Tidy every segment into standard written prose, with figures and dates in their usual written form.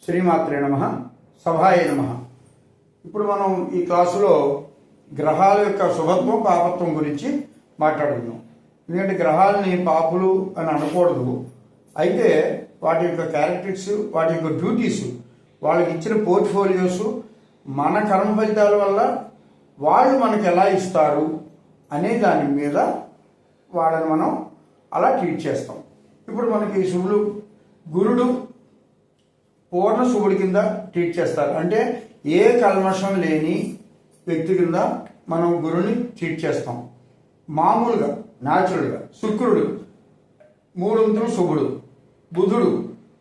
శ్రీమాత్రే నమః, సభాయ నమః. ఇప్పుడు మనం ఈ క్లాసులో గ్రహాల యొక్క శుభత్వం పాపత్వం గురించి మాట్లాడుకుందాం. ఎందుకంటే గ్రహాలని పాపులు అని అనకూడదు. అయితే వాటి యొక్క క్యారెక్టరిస్టిక్స్, వాటి యొక్క డ్యూటీస్, వాళ్ళకి ఇచ్చిన పోర్ట్ఫోలియోస్, మన కర్మ ఫలితాల వల్ల వాళ్ళు మనకు ఎలా ఇస్తారు అనే దాని మీద వాళ్ళని మనం అలా ట్రీట్ చేస్తాం. ఇప్పుడు మనకి శుభుడు గురుడు పూర్ణ శుభుడి కింద ట్రీట్ చేస్తారు. అంటే ఏ కల్మషం లేని వ్యక్తి కింద మనం గురుని ట్రీట్ చేస్తాం. మామూలుగా న్యాచురల్గా శుక్రుడు మూడొంతులు శుభుడు, బుధుడు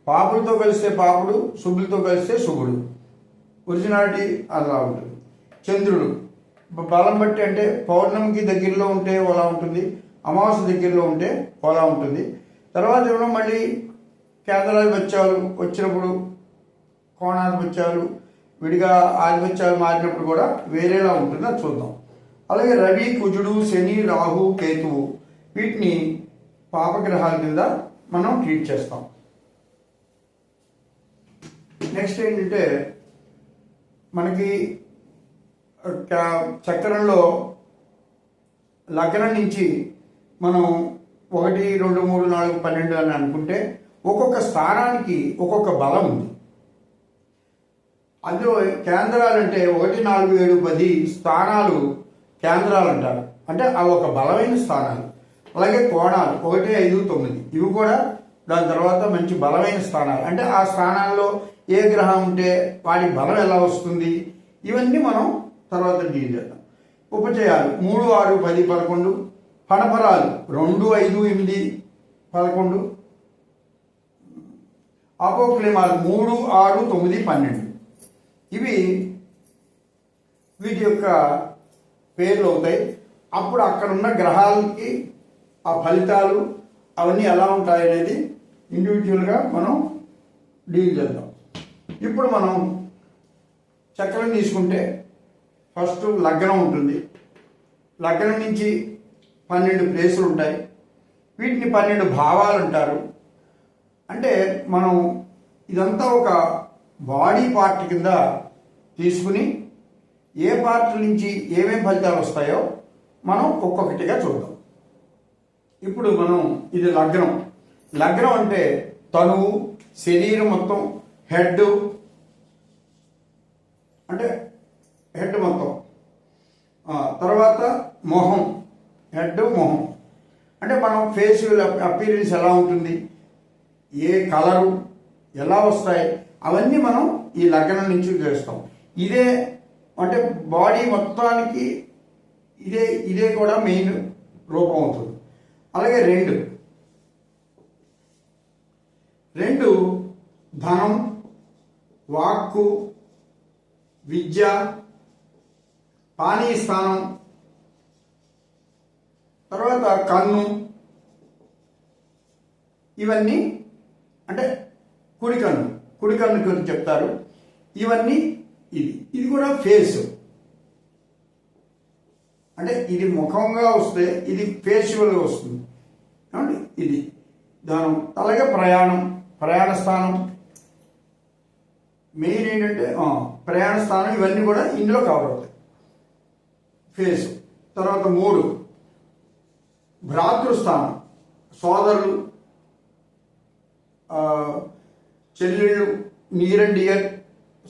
పాపులతో కలిస్తే పాపుడు, శుభులతో కలిస్తే శుభుడు, ఒరిజినాలిటీ అలా ఉంటుంది. చంద్రుడు బలం బట్టి అంటే పౌర్ణమికి దగ్గరలో ఉంటే ఓలా ఉంటుంది, అమావాస్య దగ్గరలో ఉంటే ఓలా ఉంటుంది. తర్వాత ఏమో మళ్ళీ కేంద్రాధిపత్యాలు వచ్చినప్పుడు, కోణాధిపత్యాలు విడిగా ఆధిపత్యాలు మారినప్పుడు కూడా వేరేలా ఉంటుంది, అది చూద్దాం. అలాగే రవి, కుజుడు, శని, రాహు, కేతువు వీటిని పాపగ్రహాల కింద మనం ట్రీట్ చేస్తాం. నెక్స్ట్ ఏంటంటే మనకి చక్రంలో లగ్నం నుంచి మనం 1, 2, 3, 4, 12 అని అనుకుంటే ఒక్కొక్క స్థానానికి ఒక్కొక్క బలం ఉంది. అందులో కేంద్రాలు అంటే 1, 4, 7, 10 స్థానాలు కేంద్రాలు అంటారు. అంటే అవి ఒక బలమైన స్థానాలు. అలాగే కోణాలు 1, 5, 9 ఇవి కూడా దాని తర్వాత మంచి బలమైన స్థానాలు. అంటే ఆ స్థానాల్లో ఏ గ్రహం ఉంటే వాటి బలం ఎలా వస్తుంది, ఇవన్నీ మనం తర్వాత డీల్ చేద్దాం. ఉపచయాలు 3, 6, 10, 11, ఫణఫరాలు 2, 5, 8, 11, అపోక్లిమాలు 3, 6, 9, 12 ఇవి వీటి యొక్క పేర్లు అవుతాయి. అప్పుడు అక్కడ ఉన్న గ్రహాలకి ఆ ఫలితాలు అవన్నీ ఎలా ఉంటాయి అనేది ఇండివిజువల్గా మనం డీల్ చేద్దాం. ఇప్పుడు మనం చక్రం తీసుకుంటే ఫస్ట్ లగ్నం ఉంటుంది. లగ్నం నుంచి 12 ప్లేసులు ఉంటాయి. వీటిని 12 భావాలు అంటారు. అంటే మనం ఇదంతా ఒక బాడీ పార్ట్ కింద తీసుకుని ఏ పార్ట్ నుంచి ఏమేమి ఫలితాలు వస్తాయో మనం ఒక్కొక్కటిగా చూద్దాం. ఇప్పుడు మనం ఇది లగ్నం. లగ్నం అంటే తనువు, శరీరం మొత్తం, హెడ్ అంటే హెడ్ మొత్తం, తర్వాత మొహం, హెడ్ మొహం అంటే మనం ఫేషియల్ అపీరెన్స్ ఎలా ఉంటుంది, ఏ కలరు ఎలా వస్తాయి అవన్నీ మనం ఈ లగ్నం నుంచి చేస్తాం. ఇదే అంటే బాడీ మొత్తానికి ఇదే కూడా మెయిన్ రూపం అవుతుంది. అలాగే 2 ధనం, వాక్కు, విద్య, పానీయ స్థానం, తర్వాత కన్ను, ఇవన్నీ అంటే కుడి కన్ను గురించి చెప్తారు. ఇవన్నీ ఇది కూడా ఫేస్ అంటే ఇది ముఖంగా వస్తే ఇది ఫేషియల్గా వస్తుంది. ఇది ధనం. అలాగే ప్రయాణ స్థానం మెయిన్ ఏంటంటే ప్రయాణ స్థానం, ఇవన్నీ కూడా ఇందులో కవర్ అవుతాయి ఫేస్. తర్వాత 3 భ్రాతృస్థానం, సోదరులు, చెల్లెళ్ళు, నియర్ అండ్ డియర్,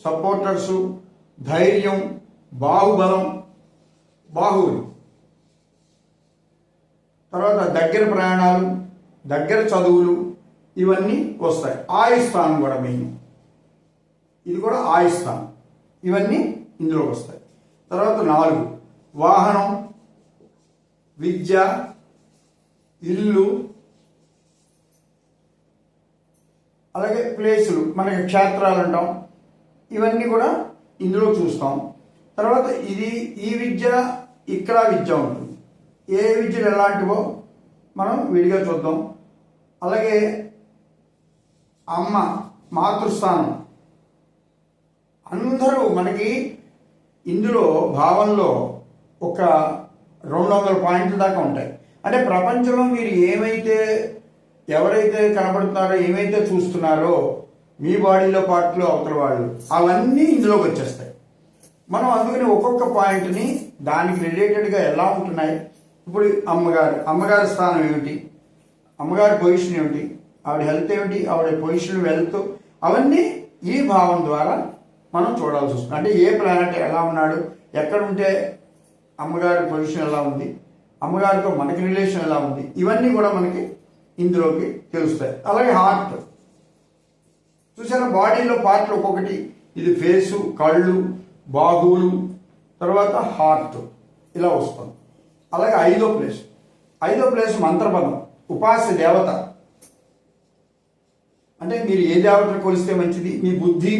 సపోర్టర్సు, ధైర్యం, బాహుబలం, బాహువులు. తర్వాత దగ్గర ప్రయాణాలు, దగ్గర చదువులు, ఇవన్నీ వస్తాయి. ఆయుస్థానం కూడా మెయిన్, ఇది కూడా ఆయుస్థానం, ఇవన్నీ ఇందులో వస్తాయి. తర్వాత 4 వాహనం, విద్య, ఇల్లు, అలాగే ప్లేసులు, మనకి క్షేత్రాలు అంటాం, ఇవన్నీ కూడా ఇందులో చూస్తాం. తర్వాత ఈ విద్య, ఇక్కడ విద్య ఉంటుంది. ఏ విద్యలు ఎలాంటివో మనం విడిగా చూద్దాం. అలాగే అమ్మ, మాతృస్థానం, అందరూ మనకి ఇందులో భావంలో ఒక 200 పాయింట్ల దాకా ఉంటాయి. అంటే ప్రపంచంలో మీరు ఎవరైతే కనబడుతున్నారో, ఏమైతే చూస్తున్నారో మీ బాడీలో పార్ట్లు అవతల వాళ్ళు, అవన్నీ ఇందులోకి వచ్చేస్తాయి. మనం అందుకని ఒక్కొక్క పాయింట్ని దానికి రిలేటెడ్గా ఎలా ఉంటున్నాయి. ఇప్పుడు అమ్మగారి స్థానం ఏమిటి, అమ్మగారి పొజిషన్ ఏమిటి, ఆవిడ హెల్త్ ఏమిటి, ఆవిడ పొజిషన్ వెల్త్, అవన్నీ ఈ భావం ద్వారా మనం చూడాల్సి వస్తుంది. అంటే ఏ ప్లానెట్ ఎలా ఉన్నాడు, ఎక్కడ ఉంటే అమ్మగారి పొజిషన్ ఎలా ఉంది, అమ్మగారితో మనకి రిలేషన్ ఎలా ఉంది, ఇవన్నీ కూడా మనకి ఇందులోకి తెలుస్తాయి. అలాగే హార్ట్ చూసారా, బాడీలో పార్ట్లు ఒక్కొక్కటి, ఇది ఫేసు, కళ్ళు, బాహువులు, తర్వాత హార్ట్ ఇలా వస్తుంది. అలాగే ఐదో ప్లేస్ మంత్రపదం, ఉపాస్య దేవత. అంటే మీరు ఏ దేవతను కొలిస్తే మంచిది, మీ బుద్ధి,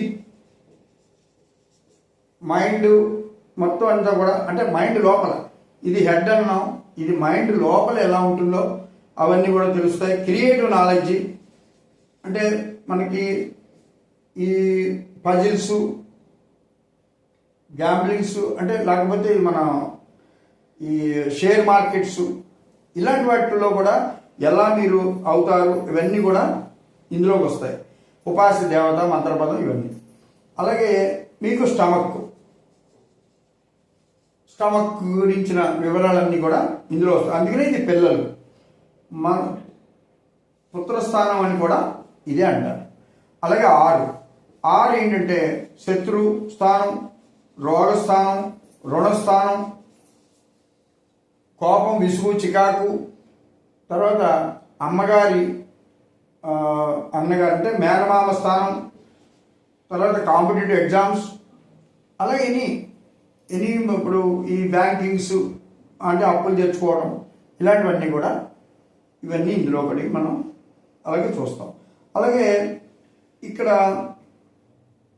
మైండ్ మొత్తం అంతా కూడా, అంటే మైండ్ లోపల, ఇది హెడ్ అన్నాం, ఇది మైండ్ లోపల ఎలా ఉంటుందో అవన్నీ కూడా తెలుస్తాయి. క్రియేటివ్ నాలెడ్జ్ అంటే మనకి ఈ పజిల్స్, గ్యాంబ్లింగ్స్, అంటే లేకపోతే మన ఈ షేర్ మార్కెట్స్, ఇలాంటి వాటిల్లో కూడా ఎలా మీరు అవుతారు, ఇవన్నీ కూడా ఇందులోకి వస్తాయి. ఉపాస్య దేవత, మంత్రపదం, ఇవన్నీ. అలాగే మీకు స్టమక్ గురించిన వివరాలన్నీ కూడా ఇందులో వస్తాయి. అందుకనే ఇది పిల్లలు, మన పుత్రస్థానం అని కూడా ఇదే అంటారు. అలాగే ఆరు ఏంటంటే శత్రు స్థానం, రోగస్థానం, రుణస్థానం, కోపం, విసుగు, చికాకు, తర్వాత అన్నగారు అంటే మేనమామ స్థానం, తర్వాత కాంపిటేటివ్ ఎగ్జామ్స్. అలాగే ఎనీ ఇప్పుడు ఈ బ్యాంకింగ్స్ అంటే అప్పులు తెచ్చుకోవడం, ఇలాంటివన్నీ కూడా ఇవన్నీ ఇందులో ఒకటి మనం అలాగే చూస్తాం. అలాగే ఇక్కడ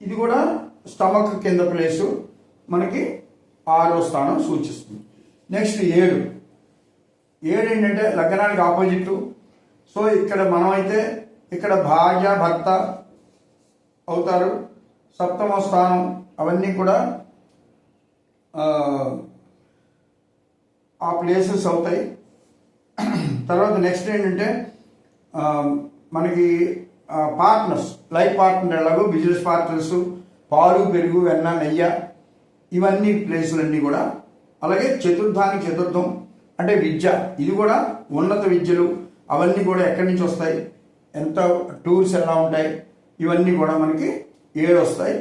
ఇది కూడా స్టమక్ కింద ప్లేసు మనకి 6వ స్థానం సూచిస్తుంది. నెక్స్ట్ 7 ఏంటంటే లగ్నానికి ఆపోజిట్. సో ఇక్కడ మనమైతే ఇక్కడ భార్య భర్త అవుతారు. 7వ స్థానం అవన్నీ కూడా ఆ ప్లేసెస్ అవుతాయి. తర్వాత నెక్స్ట్ ఏంటంటే మనకి పార్ట్నర్స్, లైఫ్ పార్ట్నర్, ఎలాగో బిజినెస్ పార్ట్నర్స్, పాలు, పెరుగు, వెన్న, నెయ్యి, ఇవన్నీ ప్లేసులన్నీ కూడా. అలాగే చతుర్థం అంటే విద్య, ఇది కూడా ఉన్నత విద్యలు, అవన్నీ కూడా ఎక్కడి నుంచి వస్తాయి, ఎంత టూర్స్ ఎలా ఉంటాయి, ఇవన్నీ కూడా మనకి 7 వస్తాయి.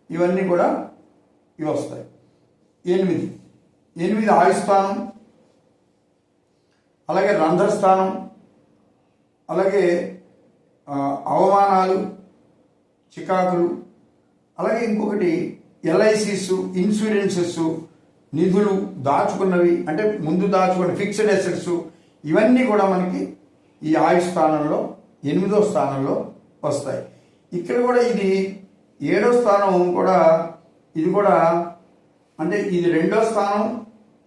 ఇవన్నీ కూడా ఇవి వస్తాయి. 8 ఆయుస్థానం, అలాగే రంధ్రస్థానం, అలాగే అవమానాలు, చికాకులు, అలాగే ఇంకొకటి ఎల్ఐసిస్, ఇన్సూరెన్సెస్, నిధులు, దాచుకున్నవి అంటే ముందు దాచుకున్న ఫిక్స్డ్ అసెట్స్, ఇవన్నీ కూడా మనకి ఈ ఆయుస్థానంలో 8వ స్థానంలో వస్తాయి. ఇక్కడ కూడా ఇది 7వ స్థానం కూడా, ఇది కూడా అంటే ఇది 2వ స్థానం,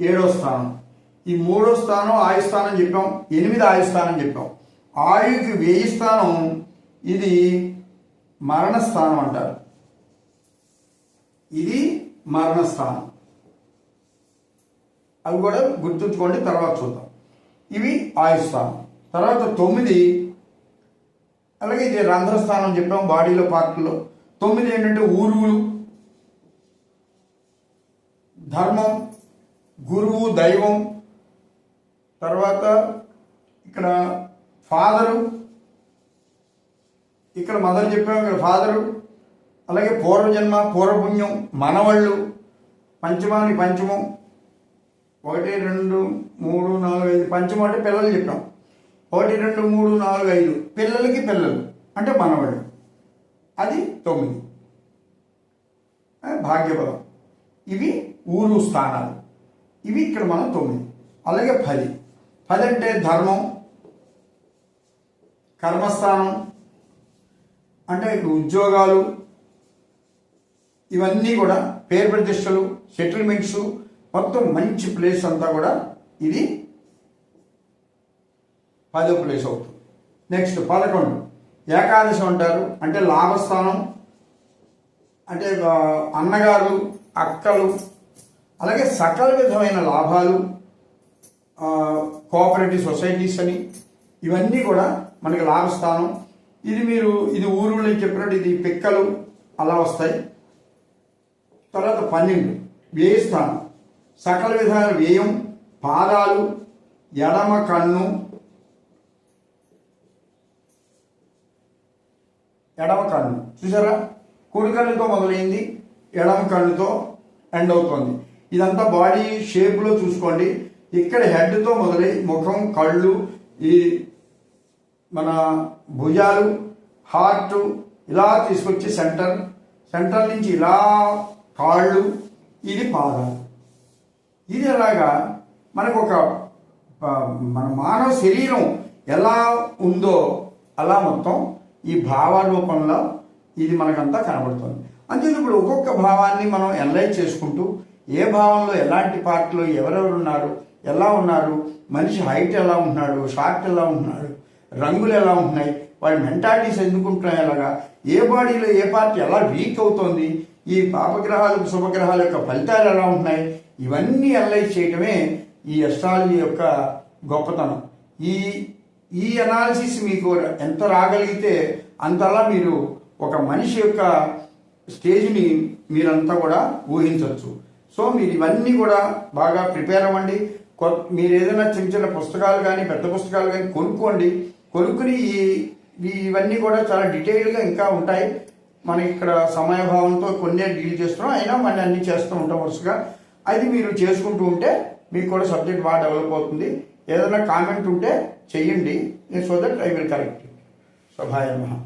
7వ స్థానం, ఈ 3వ స్థానం ఆయుస్థానం చెప్పాం, 8 ఆయుస్థానం చెప్పాం. ఆయుకి 1000 స్థానం, ఇది మరణస్థానం అంటారు. ఇది మరణస్థానం, అవి కూడా గుర్తుంచుకోండి, తర్వాత చూద్దాం. ఇవి ఆయుస్థానం. తర్వాత 9 అలాగే ఇది రంధ్రస్థానం చెప్పాం బాడీలో పార్ట్లో. 9 ఏంటంటే ఊరువులు, ధర్మం, గురువు, దైవం. తర్వాత ఇక్కడ ఫాదరు, ఇక్కడ మదర్ చెప్పాము, ఇక్కడ ఫాదరు. అలాగే పూర్వజన్మ, పూర్వపుణ్యం, మనవళ్ళు, పంచమానికి పంచమం, 1 2 3 4 5, పంచమం అంటే పిల్లలు చెప్పాం. 1 2 3 4 5 పిల్లలకి పిల్లలు అంటే మనవాళ్ళు, అది 9 భాగ్యపదం. ఇవి ఊరు స్థానాలు, ఇవి ఇక్కడ మనం 9. అలాగే 10 అంటే ధర్మం, కర్మస్థానం అంటే ఉద్యోగాలు, ఇవన్నీ కూడా పేరు ప్రతిష్టలు, సెటిల్మెంట్స్, మొత్తం మంచి ప్లేస్ అంతా కూడా ఇది 10వ ప్లేస్ అవుతుంది. నెక్స్ట్ 11 ఏకాదశం అంటారు, అంటే లాభస్థానం, అంటే అన్నగారు, అక్కలు, అలాగే సకల విధమైన లాభాలు, కోఆపరేటివ్ సొసైటీస్ అని, ఇవన్నీ కూడా మనకి లాభస్థానం. ఇది ఊరులో చెప్పినట్టు ఇది పిక్కలు అలా వస్తాయి. తర్వాత 12 వ్యయస్థానం, సకల విధాల వ్యయం, పాదాలు, ఎడమ కన్ను, చూసారా, కుడి కన్నుతో మొదలైంది, ఎడమ కన్నుతో ఎండ్ అవుతుంది. ఇదంతా బాడీ షేప్లో చూసుకోండి. ఇక్కడ హెడ్తో మొదలై ముఖం, కళ్ళు, ఈ మన భుజాలు, హార్ట్ ఇలా తీసుకొచ్చి సెంటర్ నుంచి ఇలా కాళ్ళు, ఇది పాదాలు. ఇది అలాగా మనకు ఒక మన మానవ శరీరం ఎలా ఉందో అలా మొత్తం ఈ భావరూపంలో ఇది మనకంతా కనబడుతుంది. అంతే ఇప్పుడు ఒక్కొక్క భావాన్ని మనం అనలైజ్ చేసుకుంటూ ఏ భావంలో ఎలాంటి పార్ట్లో ఎవరెవరు ఉన్నారు, ఎలా ఉన్నారు, మనిషి హైట్ ఎలా ఉంటున్నాడు, షార్ట్ ఎలా ఉంటున్నాడు, రంగులు ఎలా ఉంటున్నాయి, వాడి మెంటాలిటీస్ ఎందుకు ఉంటున్నాయి, అలాగా ఏ బాడీలో ఏ పార్ట్ ఎలా వీక్ అవుతోంది, ఈ పాపగ్రహాలు శుభగ్రహాల యొక్క ఫలితాలు ఎలా ఉంటున్నాయి, ఇవన్నీ అనలైజ్ చేయటమే ఈ అస్ట్రాలజీ యొక్క గొప్పతనం. ఈ అనాలిసిస్ మీకు ఎంత రాగలిగితే అంతలా మీరు ఒక మనిషి యొక్క స్టేజ్ని మీరంతా కూడా ఊహించవచ్చు. సో మీరు ఇవన్నీ కూడా బాగా ప్రిపేర్ అవ్వండి. మీరు ఏదైనా చిన్న చిన్న పుస్తకాలు కానీ పెద్ద పుస్తకాలు కానీ కొనుక్కుని ఇవన్నీ కూడా చాలా డీటెయిల్గా ఇంకా ఉంటాయి. మనకి ఇక్కడ సమయభావంతో కొన్నే డీల్ చేస్తున్నాం, అయినా మళ్ళీ అన్ని చేస్తూ ఉంటాం వరుసగా. అది మీరు చేసుకుంటూ ఉంటే మీకు కూడా సబ్జెక్ట్ బాగా డెవలప్ అవుతుంది. ఏదైనా కామెంట్ ఉంటే చెయ్యండి, so that I will correct. శుభాయ నమః.